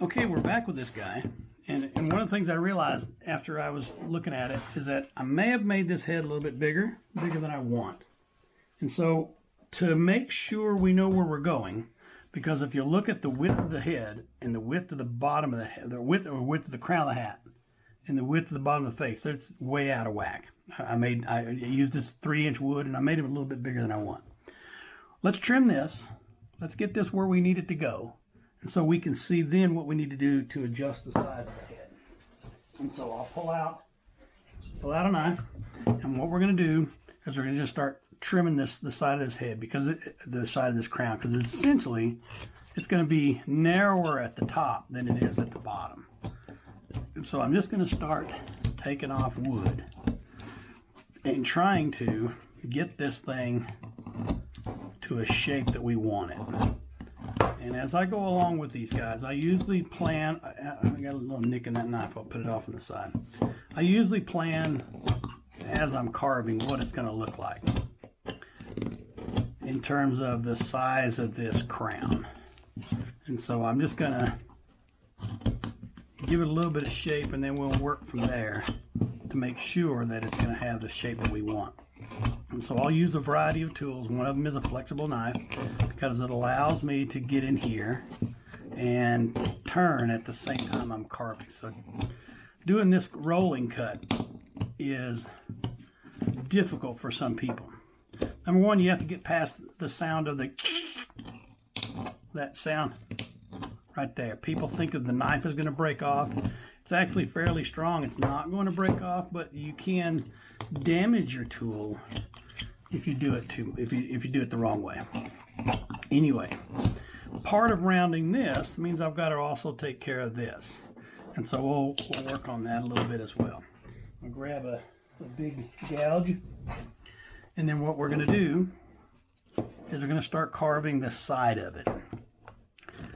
Okay, we're back with this guy. And one of the things I realized after I was looking at it is that I may have made this head a little bit bigger than I want. And so to make sure we know where we're going, because if you look at the width of the head and the width of the bottom of the head, the width of the crown of the hat and the width of the bottom of the face, that's way out of whack. I used this 3-inch wood and I made it a little bit bigger than I want. Let's trim this. Let's get this where we need it to go. And so we can see then what we need to do to adjust the size of the head. And so I'll pull out a knife, and what we're going to do is we're going to just start trimming the side of this head, because the side of this crown, because essentially it's going to be narrower at the top than it is at the bottom. And so I'm just going to start taking off wood and trying to get this thing to a shape that we want it. And as I go along with these guys, I usually plan, I got a little nick in that knife, I'll put it off on the side. I usually plan as I'm carving what it's going to look like in terms of the size of this crown. And so I'm just going to give it a little bit of shape, and then we'll work from there to make sure that it's going to have the shape that we want. And so I'll use a variety of tools. One of them is a flexible knife, because it allows me to get in here and turn at the same time I'm carving. So doing this rolling cut is difficult for some people. Number one, you have to get past the sound of that sound right there. People think that the knife is going to break off. It's actually fairly strong. It's not going to break off, but you can damage your tool if you do it if you do it the wrong way. Anyway, part of rounding this means I've got to also take care of this, and so we'll work on that a little bit as well. I'll grab a big gouge, and then what we're going to do is we're going to start carving the side of it.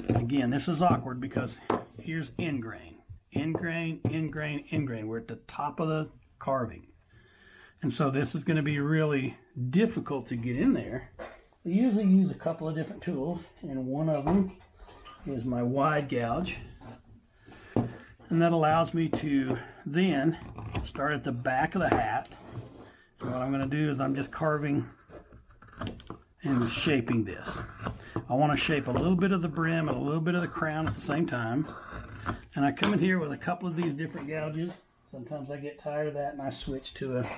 Again, this is awkward because here's end grain, end grain, end grain, end grain. We're at the top of the carving. And so this is going to be really difficult to get in there. I usually use a couple of different tools, and one of them is my wide gouge. And that allows me to then start at the back of the hat. And what I'm going to do is I'm just carving and shaping this. I want to shape a little bit of the brim and a little bit of the crown at the same time. And I come in here with a couple of these different gouges. Sometimes I get tired of that and I switch to a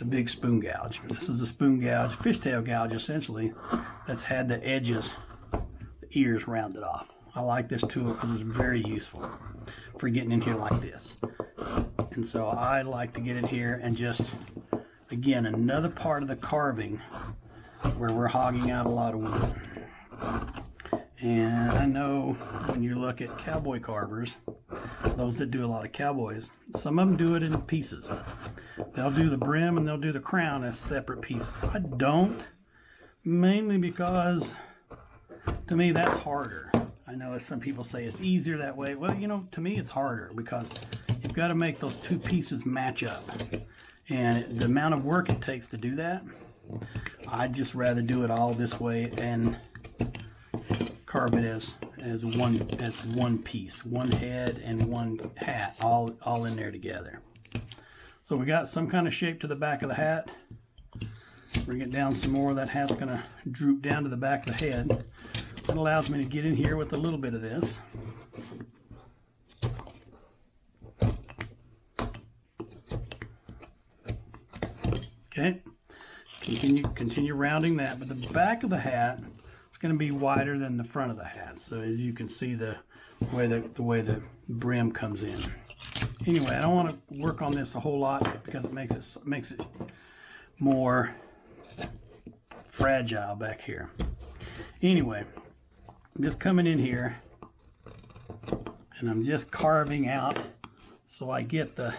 big spoon gouge. This is a spoon gouge, fishtail gouge essentially, that's had the edges, the ears rounded off. I like this tool because it's very useful for getting in here like this. And so I like to get in here and just, again, another part of the carving where we're hogging out a lot of wood. And I know when you look at cowboy carvers, those that do a lot of cowboys, some of them do it in pieces. They'll do the brim and they'll do the crown as separate pieces. I don't, mainly because to me that's harder. I know some people say it's easier that way. Well, you know, to me it's harder because you've got to make those two pieces match up. And the amount of work it takes to do that, I'd just rather do it all this way and carve it as one piece, one head and one hat, all in there together. So we got some kind of shape to the back of the hat. Bring it down some more. That hat's going to droop down to the back of the head. That allows me to get in here with a little bit of this. Okay, continue rounding that, but the back of the hat is going to be wider than the front of the hat. So as you can see, the way the brim comes in. Anyway, I don't want to work on this a whole lot because it makes it more fragile back here. Anyway, I'm just coming in here and I'm just carving out so I get the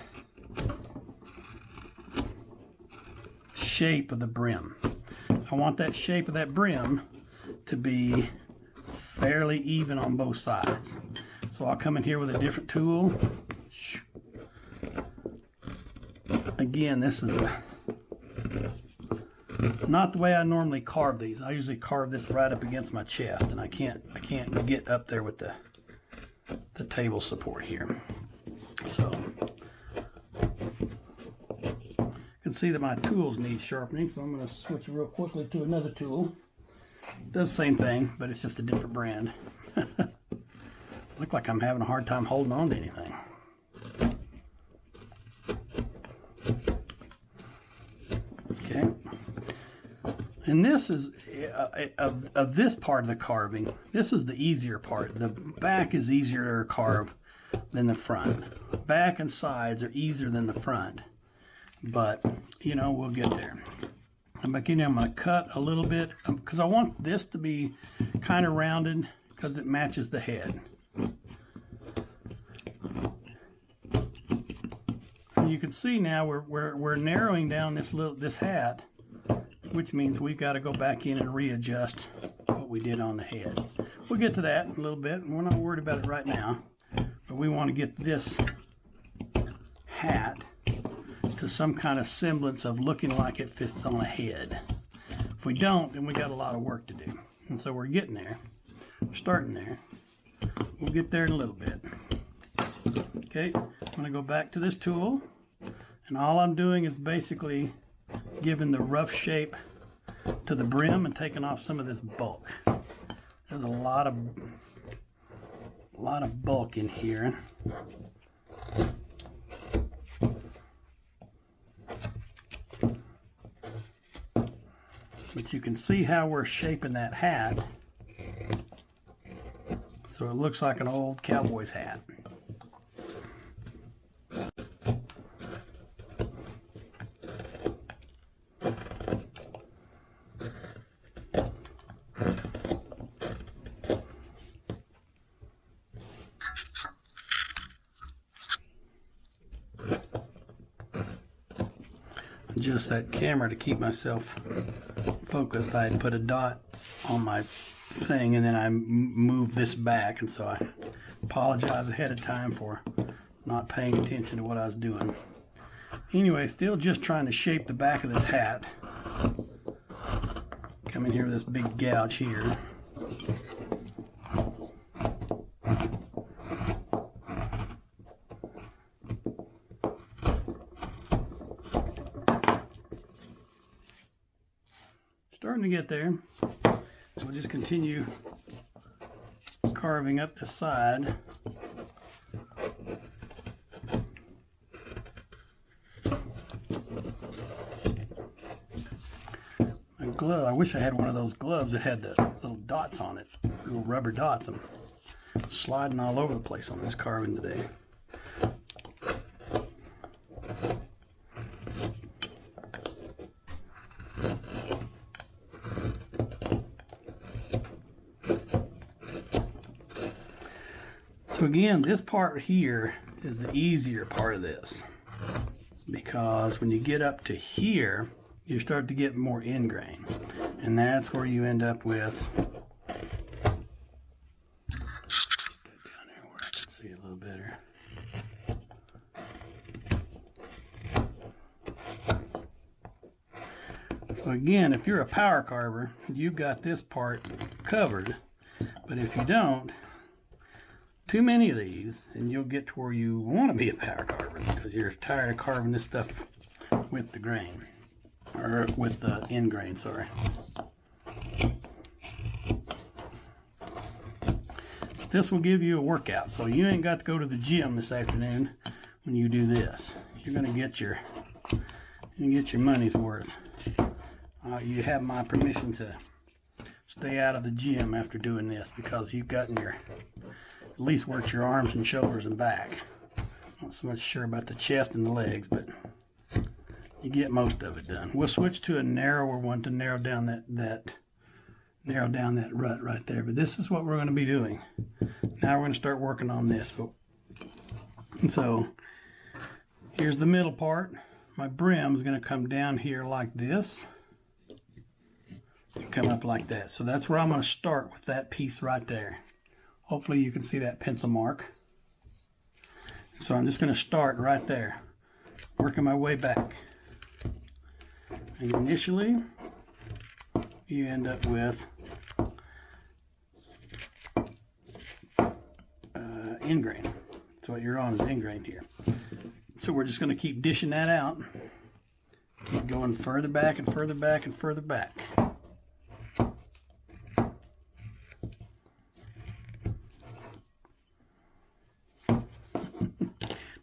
shape of the brim. I want that shape of that brim to be fairly even on both sides. So I'll come in here with a different tool. Again, this is not the way I normally carve these. I usually carve this right up against my chest, and I can't get up there with the table support here. So you can see that my tools need sharpening, so I'm going to switch real quickly to another tool. Does the same thing, but it's just a different brand. Look like I'm having a hard time holding on to anything. Okay. And this is, of this part of the carving, this is the easier part. The back is easier to carve than the front. Back and sides are easier than the front. But, you know, we'll get there. I'm going to cut a little bit because I want this to be kind of rounded because it matches the head. And you can see now we're narrowing down this hat, which means we've got to go back in and readjust what we did on the head. We'll get to that in a little bit. We're not worried about it right now, but we want to get this hat to some kind of semblance of looking like it fits on a head. If we don't, then we got a lot of work to do. And so we're getting there. We're starting there. We'll get there in a little bit. Okay, I'm going to go back to this tool, and all I'm doing is basically giving the rough shape to the brim and taking off some of this bulk. There's a lot of bulk in here. But you can see how we're shaping that hat so it looks like an old cowboy's hat. Adjust that camera to keep myself focused. I had put a dot on my thing and then I moved this back, and so I apologize ahead of time for not paying attention to what I was doing. Anyway, still just trying to shape the back of this hat. Come in here with this big gouge here. Starting to get there. We'll just continue carving up the side. A glove. I wish I had one of those gloves that had the little dots on it, little rubber dots. I'm sliding all over the place on this carving today. So again, this part here is the easier part of this, because when you get up to here, you start to get more ingrain, and that's where you end up with, put that down there where I can see it a little better. So again, if you're a power carver, you've got this part covered, but if you don't, too many of these, and you'll get to where you want to be a power carver because you're tired of carving this stuff with the grain, or with the end grain, sorry. This will give you a workout, so you ain't got to go to the gym this afternoon when you do this. You're gonna get your money's worth. You have my permission to stay out of the gym after doing this, because you've gotten your, at least worked your arms and shoulders and back. Not so much sure about the chest and the legs, but you get most of it done. We'll switch to a narrower one to narrow down that rut right there. But this is what we're going to be doing. Now we're going to start working on this. And so here's the middle part. My brim is going to come down here like this, come up like that. So that's where I'm going to start, with that piece right there. Hopefully you can see that pencil mark. So I'm just going to start right there, working my way back. And initially, you end up with end grain. So what you're on is end grain here. So we're just going to keep dishing that out. Keep going further back and further back and further back.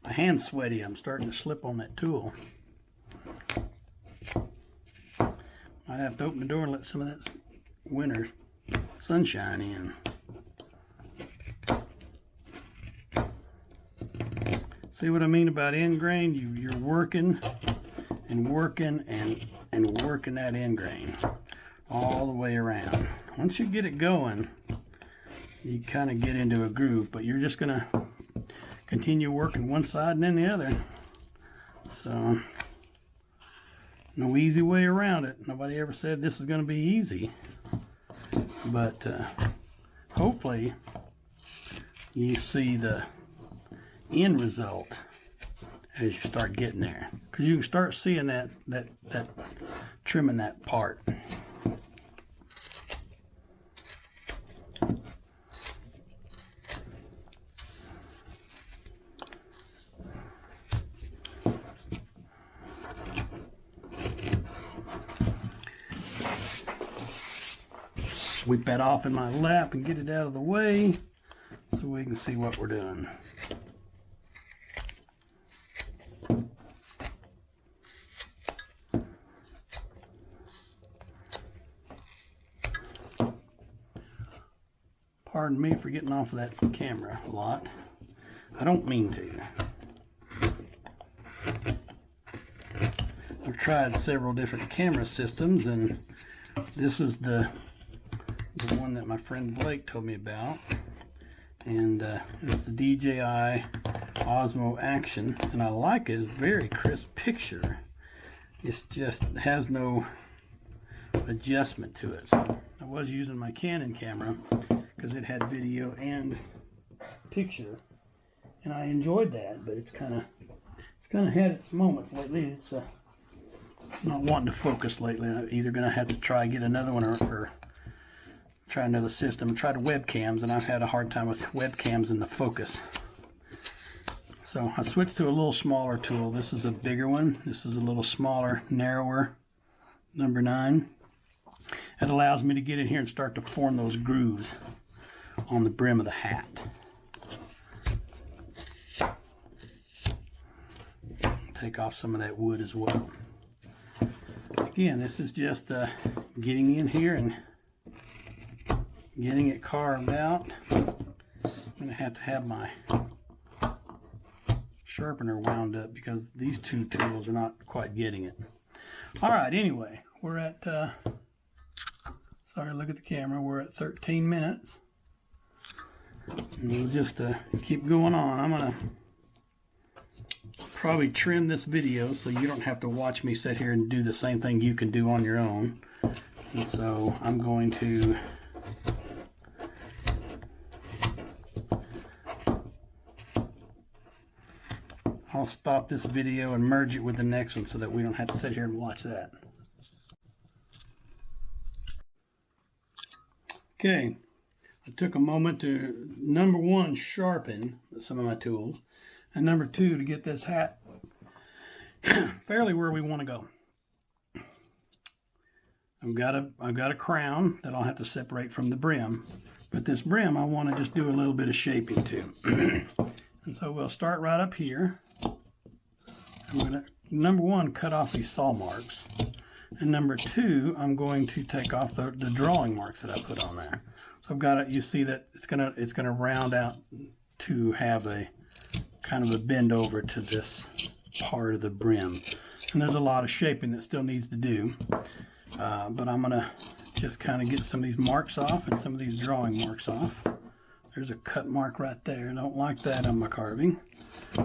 My hand's sweaty. I'm starting to slip on that tool. Might have to open the door and let some of that winter sunshine in. See what I mean about end grain? You're working and working and working that end grain all the way around. Once you get it going, you kind of get into a groove, but you're just gonna continue working one side and then the other. So no easy way around it. Nobody ever said this is gonna be easy, but hopefully you see the end result as you start getting there, because you can start seeing that trimming that part. Sweep that off in my lap and get it out of the way so we can see what we're doing. Pardon me for getting off of that camera a lot. I don't mean to. I've tried several different camera systems, and this is the one that my friend Blake told me about. And it's the DJI Osmo Action, and I like it. It's a very crisp picture. It just has no adjustment to it. So I was using my Canon camera because it had video and picture, and I enjoyed that, but it's kind of had its moments lately. It's not wanting to focus lately. I'm either gonna have to try get another one or try another system. Try the webcams, and I've had a hard time with webcams and the focus. So I switched to a little smaller tool. This is a bigger one. This is a little smaller, narrower, number 9. It allows me to get in here and start to form those grooves on the brim of the hat. Take off some of that wood as well. Again, this is just getting in here and getting it carved out. I'm going to have my sharpener wound up because these two tools are not quite getting it. Alright, anyway, we're at, sorry, look at the camera, we're at 13 minutes. And we'll just keep going on. I'm going to probably trim this video so you don't have to watch me sit here and do the same thing you can do on your own. And so I'm going to I'll stop this video and merge it with the next one so that we don't have to sit here and watch that. Okay, I took a moment to, number 1, sharpen some of my tools, and number 2, to get this hat fairly where we want to go. I've got a crown that I'll have to separate from the brim, but this brim I want to just do a little bit of shaping to. And so we'll start right up here. I'm going to, number 1, cut off these saw marks, and number 2, I'm going to take off the drawing marks that I put on there. So I've got it. You see that it's gonna round out to have a kind of a bend over to this part of the brim, and there's a lot of shaping that still needs to do. But I'm gonna just kind of get some of these marks off and some of these drawing marks off. There's a cut mark right there. I don't like that on my carving.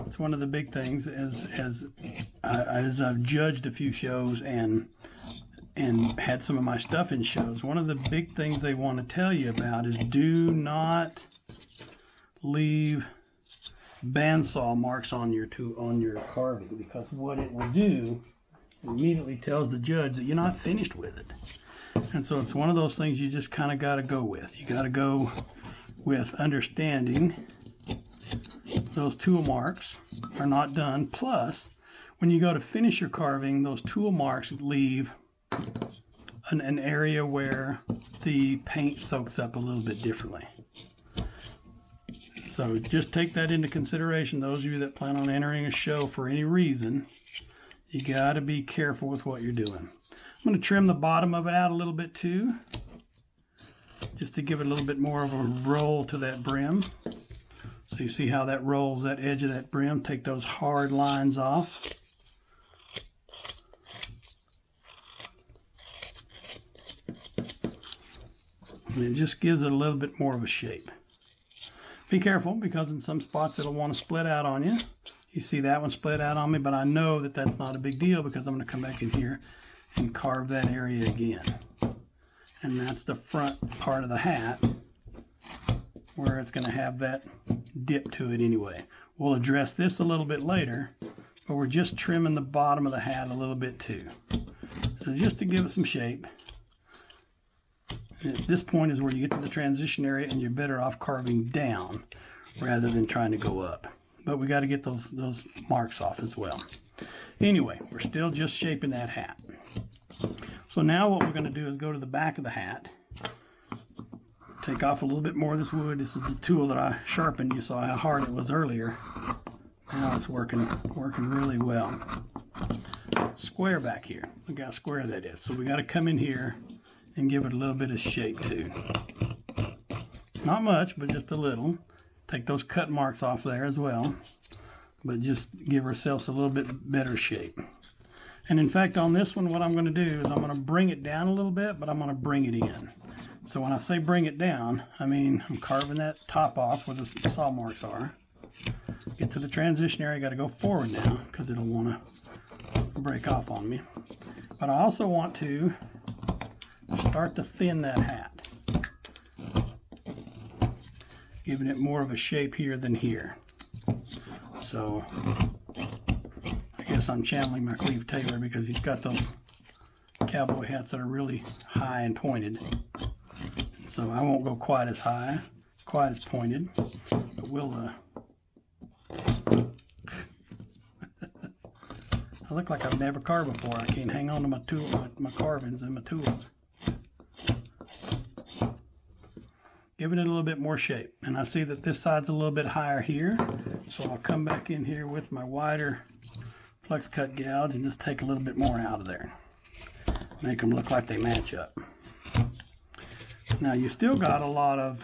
It's one of the big things as I've judged a few shows and had some of my stuff in shows. One of the big things they want to tell you about is do not leave bandsaw marks on your carving, because what it will do immediately tells the judge that you're not finished with it. And so it's one of those things you just kind of got to go with. You got to go with understanding those tool marks are not done. Plus, when you go to finish your carving, those tool marks leave an area where the paint soaks up a little bit differently. So just take that into consideration. Those of you that plan on entering a show for any reason, you got to be careful with what you're doing. I'm going to trim the bottom of it out a little bit too, just to give it a little bit more of a roll to that brim. So you see how that rolls that edge of that brim. Take those hard lines off. And it just gives it a little bit more of a shape. Be careful, because in some spots it'll want to split out on you. You see that one split out on me, but I know that that's not a big deal, because I'm going to come back in here and carve that area again. And that's the front part of the hat, where it's going to have that dip to it anyway. We'll address this a little bit later, but we're just trimming the bottom of the hat a little bit too. So just to give it some shape. And at this point is where you get to the transition area, and you're better off carving down rather than trying to go up. But we got to get those marks off as well. Anyway, we're still just shaping that hat. So now what we're going to do is go to the back of the hat, take off a little bit more of this wood. This is the tool that I sharpened. You saw how hard it was earlier. Now it's working really well. Square back here. Look how square that is. So we got to come in here and give it a little bit of shape too. Not much, but just a little. Take those cut marks off there as well, but just give ourselves a little bit better shape. And in fact, on this one, what I'm going to do is I'm going to bring it down a little bit, but I'm going to bring it in. So when I say bring it down, I mean I'm carving that top off where the saw marks are. Get to the transition area, got to go forward now, because it'll want to break off on me. But I also want to start to thin that hat, giving it more of a shape here than here. So I guess I'm channeling my Cleve Taylor, because he's got those cowboy hats that are really high and pointed. So I won't go quite as high, quite as pointed, but we'll I look like I've never carved before. I can't hang on to my tool, my carvings and my tools. Giving it a little bit more shape. And I see that this side's a little bit higher here, so I'll come back in here with my wider flex cut gouge and just take a little bit more out of there. Make them look like they match up. Now you still got a lot of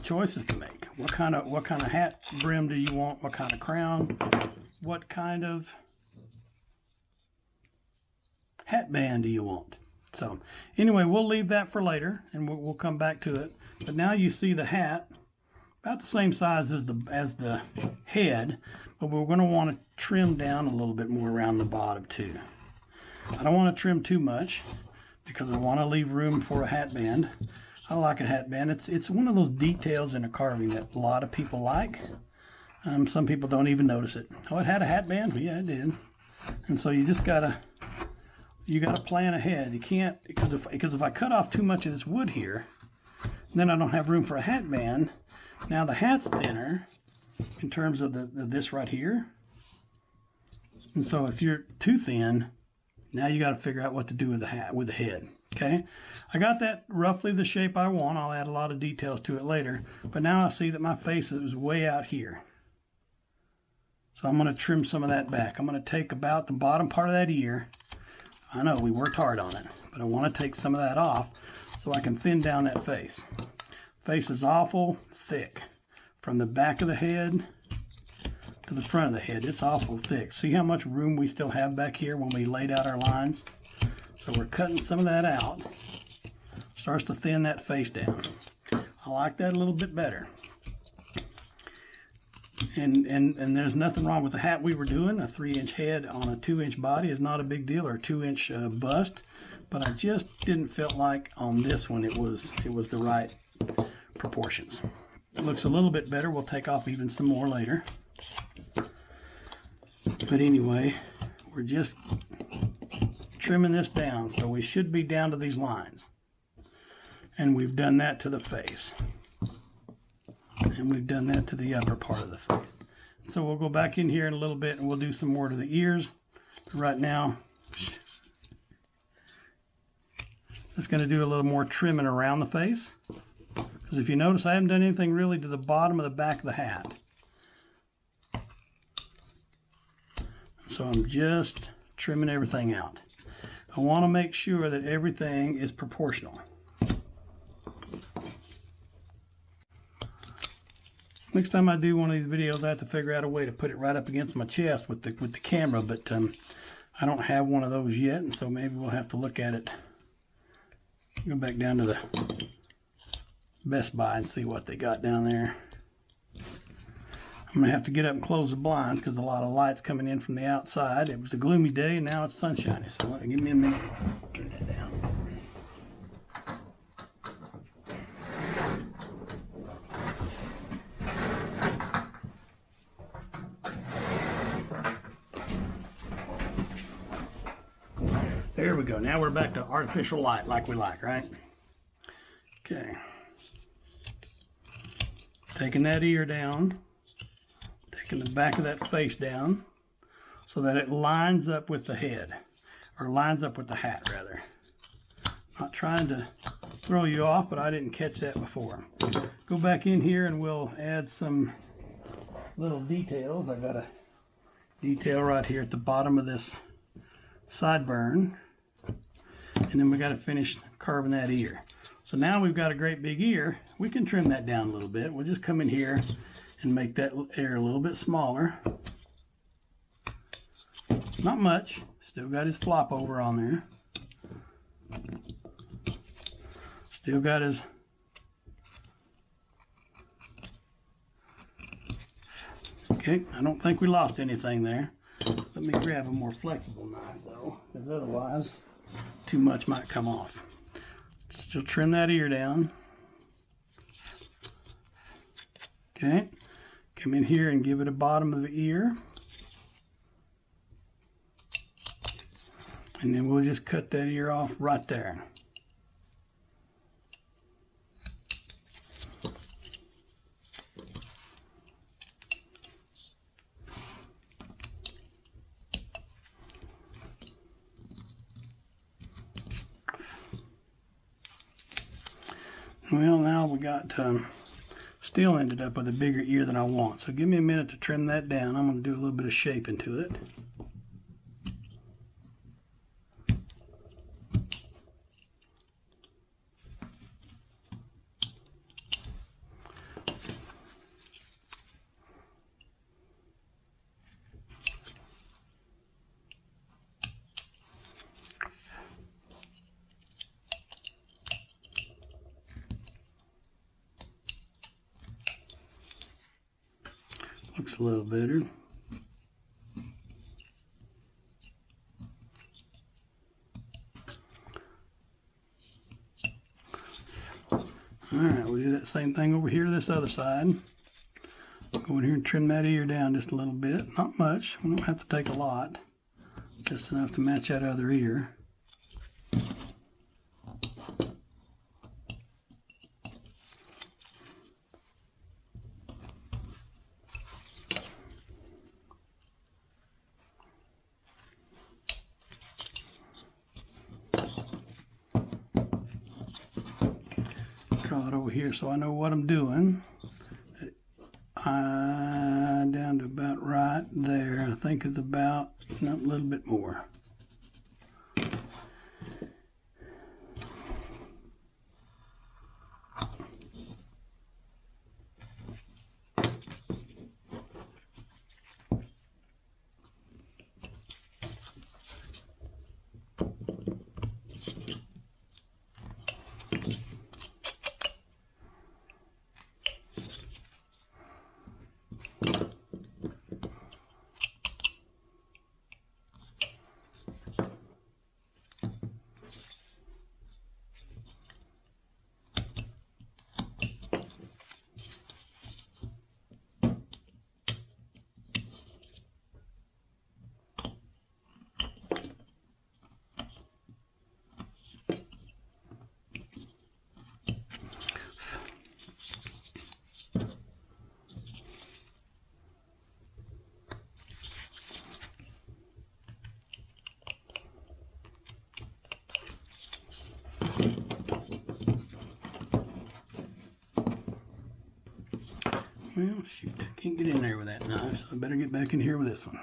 choices to make. What kind of hat brim do you want? What kind of crown? What kind of hat band do you want? So anyway, we'll leave that for later, and we'll come back to it. But now you see the hat about the same size as the head, but we're going to want to trim down a little bit more around the bottom too. I don't want to trim too much, because I want to leave room for a hat band. I like a hat band. It's one of those details in a carving that a lot of people like. Some people don't even notice it. Oh, it had a hat band? Yeah, it did. And so you just gotta plan ahead. You can't, because if I cut off too much of this wood here, then I don't have room for a hat band. Now the hat's thinner in terms of this right here. And so if you're too thin, now you got to figure out what to do with the hat, with the head. Okay, I got that roughly the shape I want. I'll add a lot of details to it later. But now I see that my face is way out here. So I'm going to trim some of that back. I'm going to take about the bottom part of that ear. I know we worked hard on it, but I want to take some of that off so I can thin down that face. Face is awful thick. From the back of the head to the front of the head, it's awful thick. See how much room we still have back here when we laid out our lines? So we're cutting some of that out. Starts to thin that face down. I like that a little bit better. And there's nothing wrong with the hat we were doing. A 3-inch head on a 2-inch body is not a big deal, or a 2-inch bust. But I just didn't feel like on this one it was the right proportions. It looks a little bit better. We'll take off even some more later. But anyway, we're just trimming this down, so we should be down to these lines. And we've done that to the face. And we've done that to the upper part of the face. So we'll go back in here in a little bit and we'll do some more to the ears. Right now, just going to do a little more trimming around the face. Because if you notice, I haven't done anything really to the bottom of the back of the hat. So I'm just trimming everything out. I want to make sure that everything is proportional. Next time I do one of these videos, I have to figure out a way to put it right up against my chest with the camera, but I don't have one of those yet, and so maybe we'll have to look at it. Go back down to the Best Buy and see what they got down there. I'm gonna have to get up and close the blinds because a lot of light's coming in from the outside. It was a gloomy day and now it's sunshiny, so give me a minute. Turn that down. There we go. Now we're back to artificial light like we like, right? Okay. Taking that ear down, taking the back of that face down so that it lines up with the head, or lines up with the hat rather. Not trying to throw you off, but I didn't catch that before. Go back in here and we'll add some little details. I got a detail right here at the bottom of this sideburn, and then we got to finish carving that ear. So now we've got a great big ear. We can trim that down a little bit. We'll just come in here and make that ear a little bit smaller. Not much. Still got his flop over on there. Still got his... Okay, I don't think we lost anything there. Let me grab a more flexible knife though, because otherwise too much might come off. Still trim that ear down. Okay, come in here and give it a bottom of the ear. And then we'll just cut that ear off right there. Well, now we got still ended up with a bigger ear than I want. So give me a minute to trim that down. I'm going to do a little bit of shape into it. Looks a little better. Alright, we'll do that same thing over here to this other side. Go in here and trim that ear down just a little bit. Not much. We don't have to take a lot. Just enough to match that other ear. Draw it over here so I know what I'm doing. Down to about right there. I think it's about a little bit more. Well, shoot, can't get in there with that knife, so I better get back in here with this one.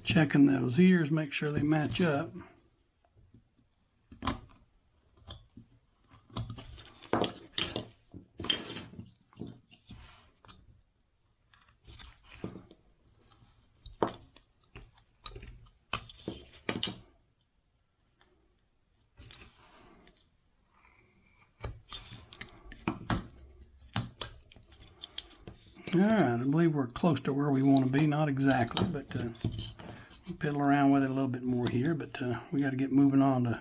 Checking those ears, make sure they match up. All right, I believe we're close to where we want to be, not exactly, but piddle around with it a little bit more here, but we got to get moving on to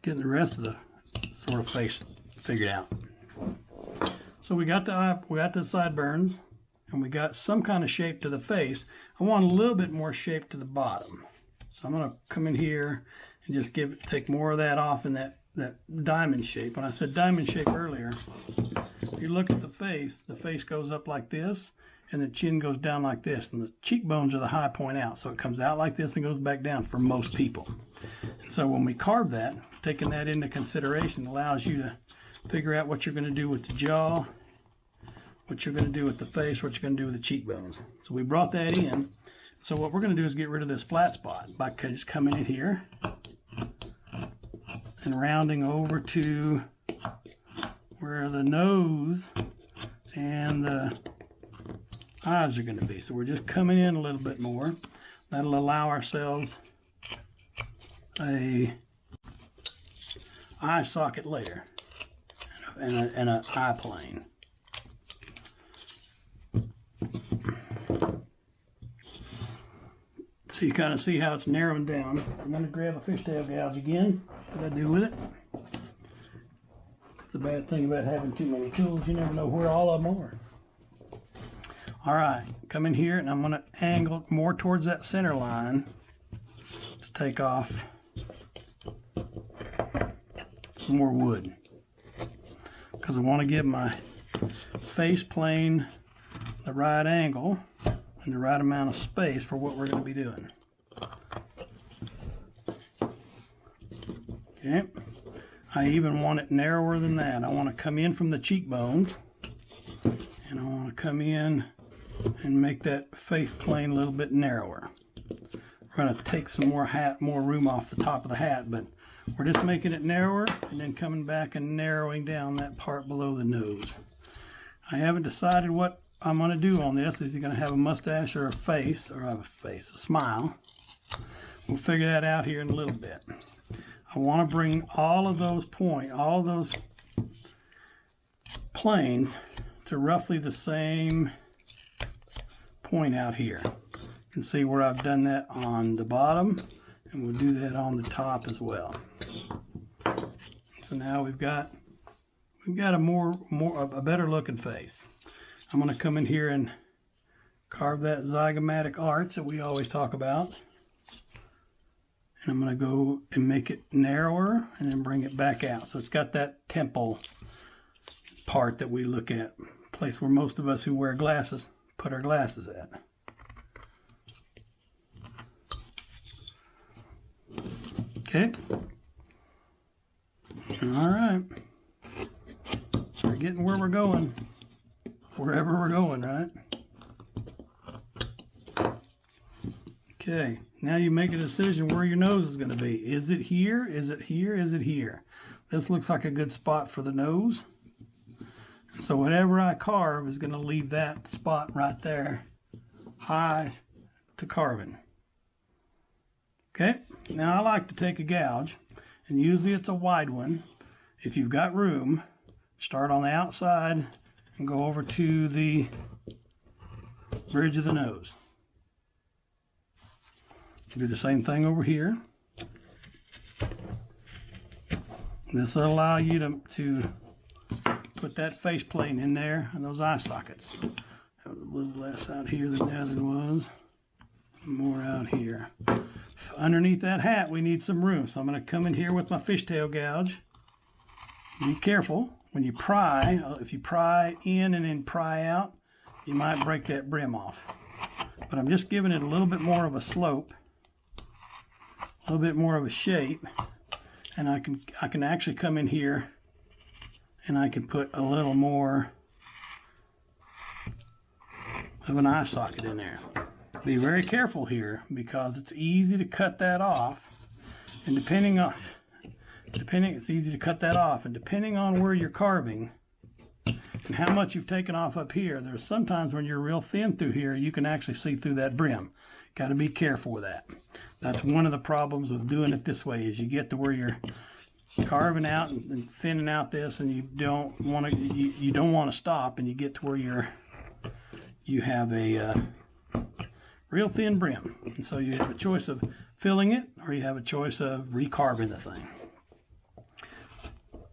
getting the rest of the sort of face figured out. So we got the sideburns, and we got some kind of shape to the face. I want a little bit more shape to the bottom, so I'm going to come in here and just take more of that off in that diamond shape. When I said diamond shape earlier, if you look at the face goes up like this, and the chin goes down like this, and the cheekbones are the high point out, so it comes out like this and goes back down for most people. And so when we carve that, taking that into consideration allows you to figure out what you're going to do with the jaw, what you're going to do with the face, what you're going to do with the cheekbones. So we brought that in. So what we're going to do is get rid of this flat spot by just coming in here and rounding over to where the nose and the eyes are going to be. So we're just coming in a little bit more. That'll allow ourselves a eye socket layer and an eye plane. So you kind of see how it's narrowing down. I'm going to grab a fishtail gouge again. What I do with it? It's the bad thing about having too many tools. You never know where all of them are. All right, come in here and I'm going to angle more towards that center line to take off some more wood, because I want to give my face plane the right angle and the right amount of space for what we're going to be doing. Okay, I even want it narrower than that. I want to come in from the cheekbones, and I want to come in and make that face plane a little bit narrower. We're going to take some more room off the top of the hat, but we're just making it narrower and then coming back and narrowing down that part below the nose. I haven't decided what I'm going to do on this. Is he going to have a mustache or a face, or a smile? We'll figure that out here in a little bit. I want to bring all of those planes to roughly the same point out here. You can see where I've done that on the bottom, and we'll do that on the top as well. So now we've got a better looking face. I'm going to come in here and carve that zygomatic arch that we always talk about, and I'm going to go and make it narrower and then bring it back out. So it's got that temple part that we look at, place where most of us who wear glasses put our glasses at. Okay. All right. So we're getting where we're going, wherever we're going, right? Okay. Now you make a decision where your nose is going to be. Is it here? Is it here? Is it here? This looks like a good spot for the nose. So whatever I carve is going to leave that spot right there high to carving. Okay, now I like to take a gouge, and usually it's a wide one. If you've got room, start on the outside and go over to the bridge of the nose. Do the same thing over here. This will allow you to put that face plane in there and those eye sockets. That was a little less out here than the other was. more out here. Underneath that hat, we need some room. So I'm going to come in here with my fishtail gouge. Be careful when you pry. If you pry in and then pry out, you might break that brim off. But I'm just giving it a little bit more of a slope, a little bit more of a shape, and I can actually come in here and I can put a little more of an eye socket in there. Be very careful here because it's easy to cut that off, and depending it's easy to cut that off, and depending on where you're carving and how much you've taken off up here, there's sometimes when you're real thin through here, you can actually see through that brim. Got to be careful with that. That's one of the problems with doing it this way, is you get to where you're carving out and thinning out this, and you don't want to stop, and you get to where you have a real thin brim, and so you have a choice of filling it, or you have a choice of recarving the thing.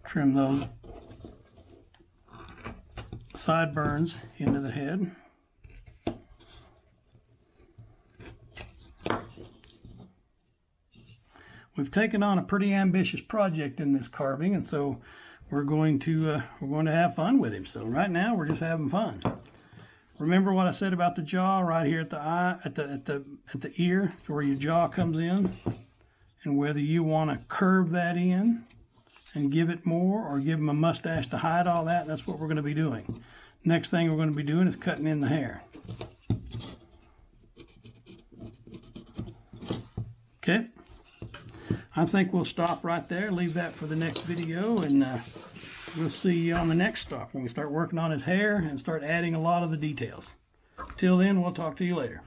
Trim those sideburns into the head. We've taken on a pretty ambitious project in this carving, and so we're going to have fun with him. So right now we're just having fun. Remember what I said about the jaw right here at the eye, at the ear, where your jaw comes in, and whether you want to curve that in and give it more, or give him a mustache to hide all that. That's what we're going to be doing. Next thing we're going to be doing is cutting in the hair. Okay. I think we'll stop right there, leave that for the next video, and we'll see you on the next stop when we start working on his hair and start adding a lot of the details. Till then, we'll talk to you later.